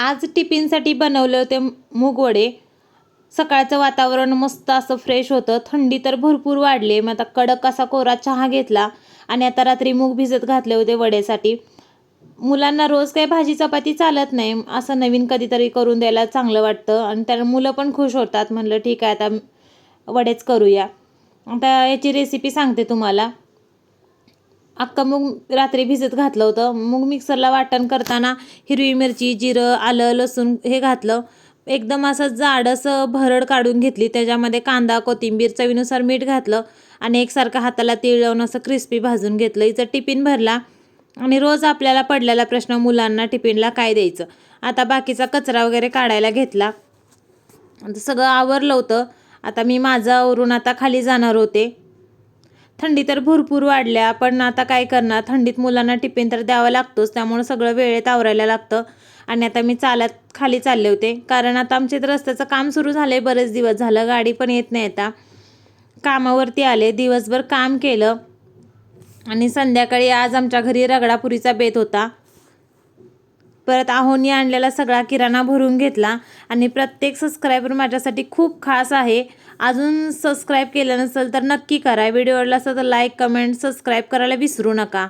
आज टिफिनसाठी बनवले होते मूग वडे। सकाळचं वातावरण मस्त असं फ्रेश होतं, थंडी तर भरपूर वाढली। मग आता कडक असा कोरा चहा घेतला आणि आता रात्री मूग भिजत घातले होते वड्यासाठी। मुलांना रोज काही भाजी चपाती चालत नाही, असं नवीन कधीतरी करून द्यायला चांगलं वाटतं आणि त्या मुलं पण खुश होतात। म्हणलं ठीक आहे, आता वडेच करूया। आता याची रेसिपी सांगते तुम्हाला। अख्खा मूग रात्री भिजत घातलं होतं। मूग मिक्सरला वाटण करताना हिरवी मिरची, जिरं, आलं, लसूण हे घातलं। एकदम असं जाडसं भरड काढून घेतली, त्याच्यामध्ये कांदा, कोथिंबीर, चवीनुसार मीठ घातलं आणि एकसारखं हाताला तीळ लावून असं क्रिस्पी भाजून घेतलं। हिचं टिफिन भरला आणि रोज आपल्याला पडलेला प्रश्न, मुलांना टिफिनला काय द्यायचं। आता बाकीचा कचरा वगैरे काढायला घेतला, सगळं आवरलं होतं। आता मी माझं आवरून आता खाली जाणार होते। थंडी तर भरपूर वाढल्या, पण आता काय करणार, थंडीत मुलांना टिफिन तर द्यावं लागतोच, त्यामुळे सगळं वेळेत आवरायला लागतं। आणि आता मी चालत खाली चालले होते, कारण आता आमच्या इथं रस्त्याचं काम सुरू झालं आहे, बरेच दिवस झालं गाडी पण येत नाही। आता कामावरती आले, दिवसभर काम केलं आणि संध्याकाळी आज आमच्या घरी रगडापुरीचा बेत होता। परत आहोंनी आणलेला सगळा किराणा भरून घेतला आणि प्रत्येक सबस्क्रायबर माझ्यासाठी खूप खास आहे। अजून सबस्क्राईब केलं नसेल तर नक्की करा। व्हिडिओ आवडला असेल तर लाईक, कमेंट, सबस्क्राईब करायला विसरू नका।